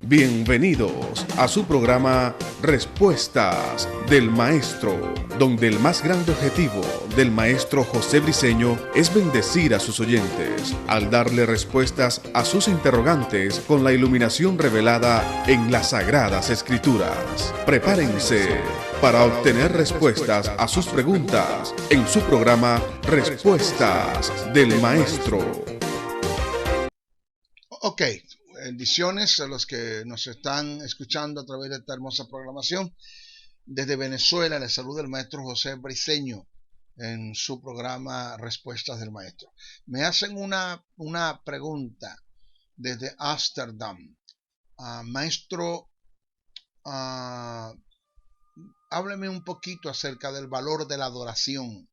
Bienvenidos a su programa Respuestas del Maestro, donde el más grande objetivo del maestro José Briceño es bendecir a sus oyentes al darle respuestas a sus interrogantes con la iluminación revelada en las Sagradas Escrituras. Prepárense para obtener respuestas a sus preguntas en su programa Respuestas del Maestro. Ok, bendiciones a los que nos están escuchando a través de esta hermosa programación. Desde Venezuela les saluda el maestro José Briceño en su programa Respuestas del Maestro. Me hacen una pregunta desde Ámsterdam. Maestro, hábleme un poquito acerca del valor de la adoración.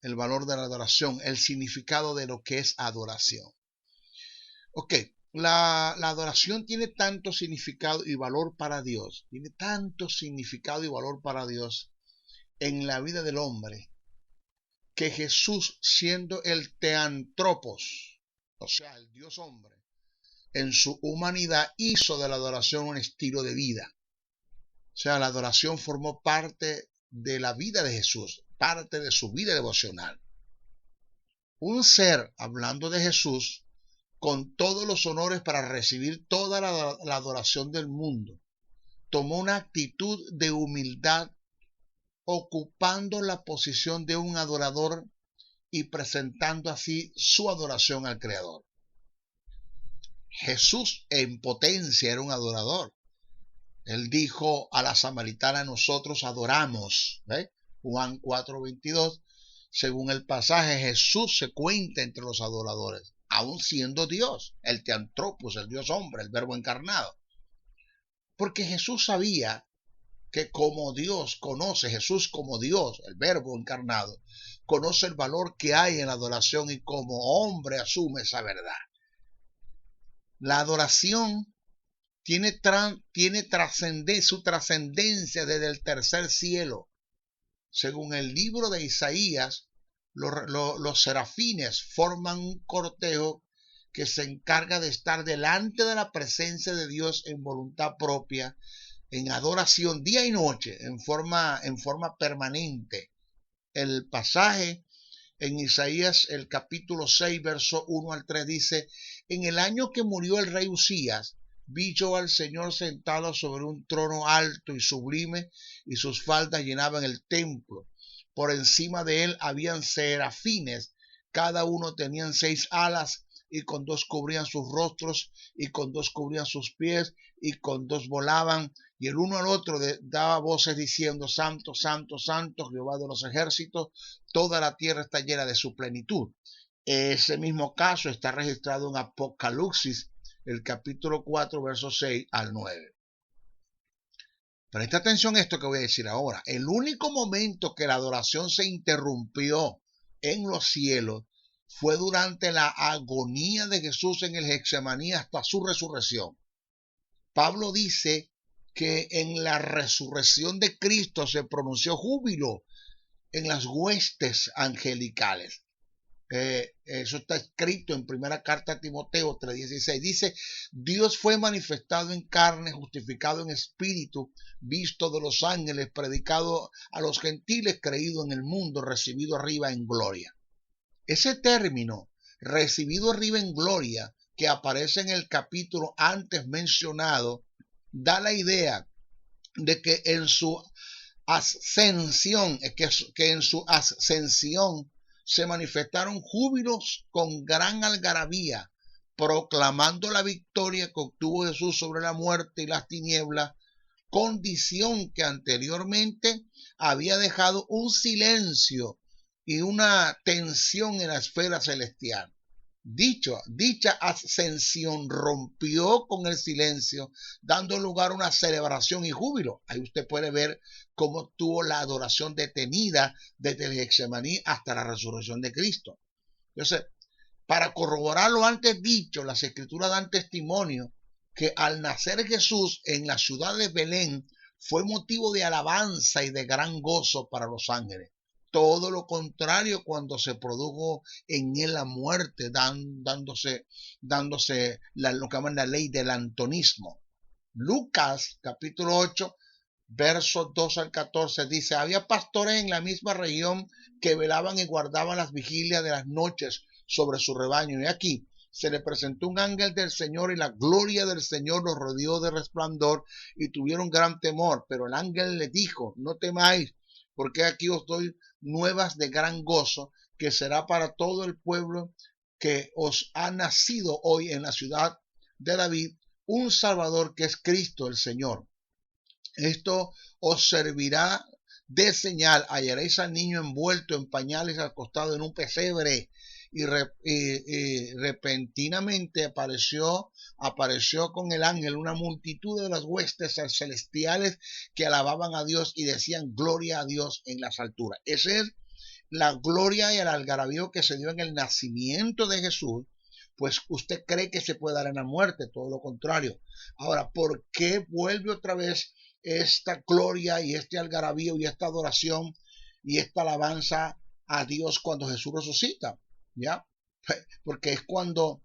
El valor de la adoración, el significado de lo que es adoración. Ok, la adoración tiene tanto significado y valor para Dios, en la vida del hombre, que Jesús, siendo el teantropos, o sea, el Dios hombre, en su humanidad hizo de la adoración un estilo de vida. O sea, la adoración formó parte de la vida de Jesús, parte de su vida devocional. Un ser, hablando de Jesús, con todos los honores para recibir toda la adoración del mundo, tomó una actitud de humildad, ocupando la posición de un adorador y presentando así su adoración al Creador. Jesús en potencia era un adorador. Él dijo a la samaritana: nosotros adoramos. Juan 4:22. Según el pasaje, Jesús se cuenta entre los adoradores, aún siendo Dios, el teantropos, el Dios hombre, el verbo encarnado. Porque Jesús sabía que como Dios conoce, Jesús como Dios, el verbo encarnado, conoce el valor que hay en la adoración y como hombre asume esa verdad. La adoración tiene su trascendencia desde el tercer cielo. Según el libro de Isaías, los serafines forman un cortejo que se encarga de estar delante de la presencia de Dios en voluntad propia, en adoración día y noche, en forma permanente. El pasaje en Isaías, el capítulo 6, verso 1 al 3 dice: en el año que murió el rey Usías, vi yo al Señor sentado sobre un trono alto y sublime, y sus faldas llenaban el templo. Por encima de él habían serafines, cada uno tenían 6 alas, y con 2 cubrían sus rostros, y con 2 cubrían sus pies, y con 2 volaban, y el uno al otro daba voces diciendo: Santo, Santo, Santo, Jehová de los ejércitos, toda la tierra está llena de su plenitud. Ese mismo caso está registrado en Apocalipsis, el capítulo 4, versos 6 al 9. Presta atención a esto que voy a decir ahora. El único momento que la adoración se interrumpió en los cielos fue durante la agonía de Jesús en el Getsemaní hasta su resurrección. Pablo dice que en la resurrección de Cristo se pronunció júbilo en las huestes angelicales. Eso está escrito en primera carta a Timoteo 3:16. Dice: Dios fue manifestado en carne, justificado en espíritu, visto de los ángeles, predicado a los gentiles, creído en el mundo, recibido arriba en gloria. Ese término, recibido arriba en gloria, que aparece en el capítulo antes mencionado, da la idea de que en su ascensión, se manifestaron júbilos con gran algarabía, proclamando la victoria que obtuvo Jesús sobre la muerte y las tinieblas, condición que anteriormente había dejado un silencio y una tensión en la esfera celestial. Dicha ascensión rompió con el silencio, dando lugar a una celebración y júbilo. Ahí usted puede ver cómo tuvo la adoración detenida desde el Getsemaní hasta la resurrección de Cristo. Entonces, para corroborar lo antes dicho, las Escrituras dan testimonio que al nacer Jesús en la ciudad de Belén fue motivo de alabanza y de gran gozo para los ángeles. Todo lo contrario cuando se produjo en él la muerte, dándose lo que llaman la ley del antonismo. Lucas capítulo 8, versos 2 al 14 dice: había pastores en la misma región que velaban y guardaban las vigilias de las noches sobre su rebaño. Y aquí se le presentó un ángel del Señor y la gloria del Señor los rodeó de resplandor y tuvieron gran temor. Pero el ángel les dijo: no temáis, porque aquí os doy nuevas de gran gozo, que será para todo el pueblo, que os ha nacido hoy en la ciudad de David un Salvador, que es Cristo el Señor. Esto os servirá de señal: hallaréis al niño envuelto en pañales, acostado en un pesebre. Y repentinamente apareció con el ángel una multitud de las huestes celestiales que alababan a Dios y decían: gloria a Dios en las alturas. Esa es la gloria y el algarabío que se dio en el nacimiento de Jesús. Pues usted cree que se puede dar en la muerte, todo lo contrario. Ahora, ¿por qué vuelve otra vez esta gloria y este algarabío y esta adoración y esta alabanza a Dios cuando Jesús resucita? ¿Ya? Porque es cuando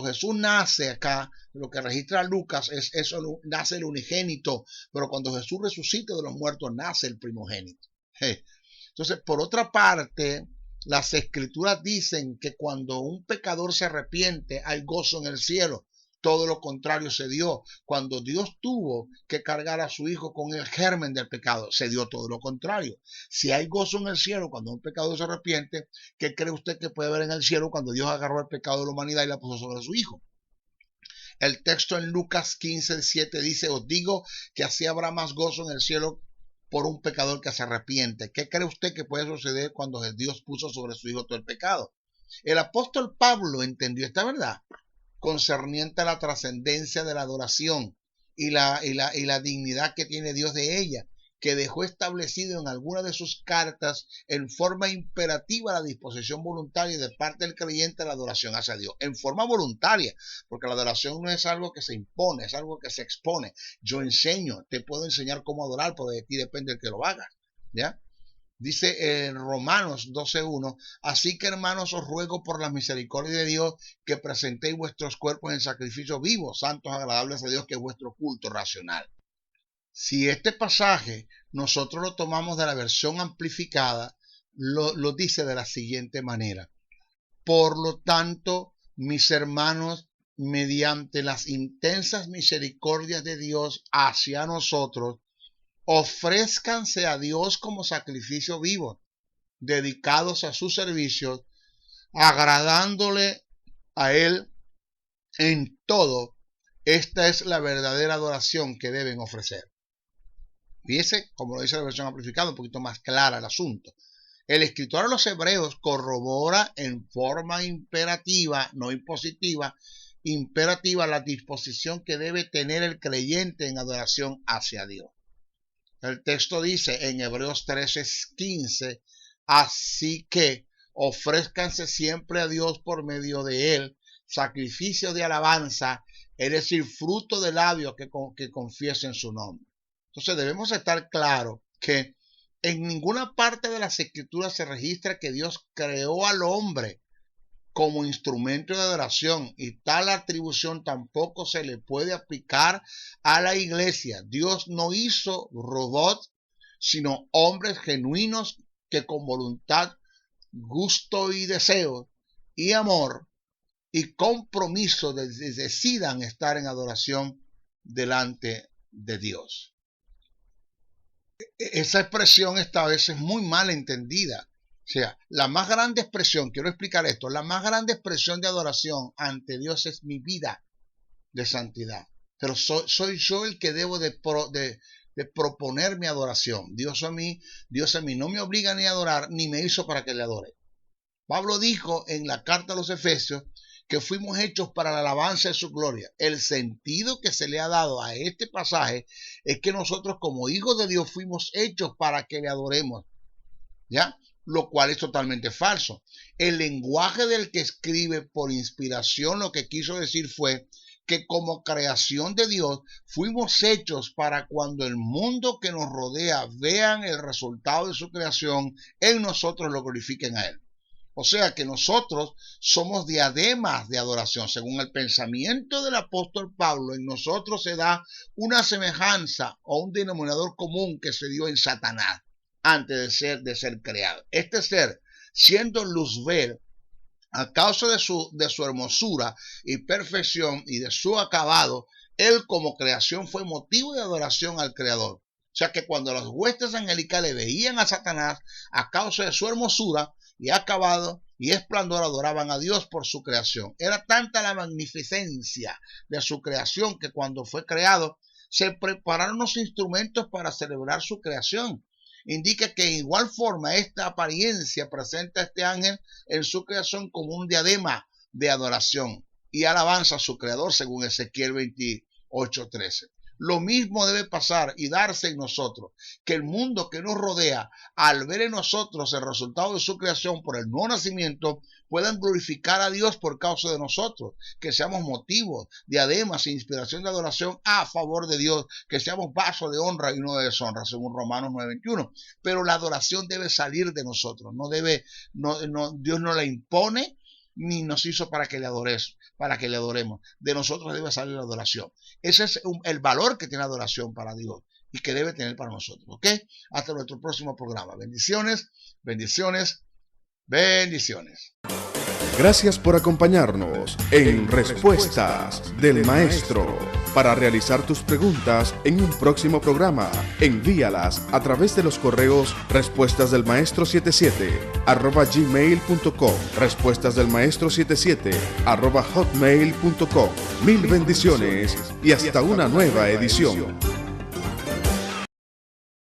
Jesús nace acá, lo que registra Lucas es eso, nace el unigénito, pero cuando Jesús resucita de los muertos, nace el primogénito. Entonces, por otra parte, las escrituras dicen que cuando un pecador se arrepiente, hay gozo en el cielo. Todo lo contrario se dio. Cuando Dios tuvo que cargar a su hijo con el germen del pecado, se dio todo lo contrario. Si hay gozo en el cielo cuando un pecador se arrepiente, ¿qué cree usted que puede haber en el cielo cuando Dios agarró el pecado de la humanidad y la puso sobre su hijo? El texto en Lucas 15:7 dice: os digo que así habrá más gozo en el cielo por un pecador que se arrepiente. ¿Qué cree usted que puede suceder cuando Dios puso sobre su hijo todo el pecado? El apóstol Pablo entendió esta verdad concerniente a la trascendencia de la adoración y la dignidad que tiene Dios de ella, que dejó establecido en alguna de sus cartas en forma imperativa la disposición voluntaria de parte del creyente a la adoración hacia Dios, en forma voluntaria, porque la adoración no es algo que se impone, es algo que se expone. Yo enseño, te puedo enseñar cómo adorar, pero de ti depende el que lo haga, ¿ya? Dice en Romanos 12:1: así que, hermanos, os ruego por la misericordia de Dios que presentéis vuestros cuerpos en sacrificio vivo, santos, agradables a Dios, que es vuestro culto racional. Si este pasaje nosotros lo tomamos de la versión amplificada, lo dice de la siguiente manera: por lo tanto, mis hermanos, mediante las intensas misericordias de Dios hacia nosotros, ofrézcanse a Dios como sacrificio vivo, dedicados a su servicio, agradándole a Él en todo. Esta es la verdadera adoración que deben ofrecer. Fíjese, como lo dice la versión amplificada, un poquito más clara el asunto. El escritor a los Hebreos corrobora en forma imperativa, no impositiva, imperativa, la disposición que debe tener el creyente en adoración hacia Dios. El texto dice en Hebreos 13:15: así que ofrézcanse siempre a Dios por medio de Él, sacrificio de alabanza, es decir, fruto de labios que confiesen su nombre. Entonces debemos estar claros que en ninguna parte de las Escrituras se registra que Dios creó al hombre como instrumento de adoración, y tal atribución tampoco se le puede aplicar a la iglesia. Dios no hizo robots, sino hombres genuinos que con voluntad, gusto y deseo y amor y compromiso decidan estar en adoración delante de Dios. Esa expresión está a veces muy mal entendida. O sea, la más grande expresión, quiero explicar esto, la más grande expresión de adoración ante Dios es mi vida de santidad. Pero soy yo el que debo de proponer mi adoración. Dios a mí no me obliga ni a adorar, ni me hizo para que le adore. Pablo dijo en la carta a los Efesios que fuimos hechos para la alabanza de su gloria. El sentido que se le ha dado a este pasaje es que nosotros como hijos de Dios fuimos hechos para que le adoremos, ¿ya? Lo cual es totalmente falso. El lenguaje del que escribe por inspiración lo que quiso decir fue que como creación de Dios fuimos hechos para cuando el mundo que nos rodea vean el resultado de su creación en nosotros, lo glorifiquen a Él. O sea que nosotros somos diademas de adoración. Según el pensamiento del apóstol Pablo, en nosotros se da una semejanza o un denominador común que se dio en Satanás antes de ser creado. Este ser, siendo luzbel, a causa de su hermosura y perfección y de su acabado, él como creación fue motivo de adoración al Creador. O sea que cuando las huestes angelicales veían a Satanás a causa de su hermosura y acabado y esplendor, adoraban a Dios por su creación. Era tanta la magnificencia de su creación que cuando fue creado se prepararon los instrumentos para celebrar su creación. Indica que en igual forma esta apariencia presenta a este ángel en su creación como un diadema de adoración y alabanza a su creador, según Ezequiel 28:13. Lo mismo debe pasar y darse en nosotros, que el mundo que nos rodea, al ver en nosotros el resultado de su creación por el nuevo nacimiento, puedan glorificar a Dios por causa de nosotros, que seamos motivos, diademas e inspiración de adoración a favor de Dios, que seamos vasos de honra y no de deshonra, según Romanos 9:21. Pero la adoración debe salir de nosotros, Dios no la impone, ni nos hizo para que le adoremos. De nosotros debe salir la adoración. Ese es el valor que tiene la adoración para Dios y que debe tener para nosotros. ¿Ok? Hasta nuestro próximo programa. Bendiciones, bendiciones, bendiciones. Gracias por acompañarnos en Respuestas del Maestro. Para realizar tus preguntas en un próximo programa, envíalas a través de los correos respuestasdelmaestro77@gmail.com, respuestasdelmaestro77@hotmail.com. Mil bendiciones y hasta una nueva edición.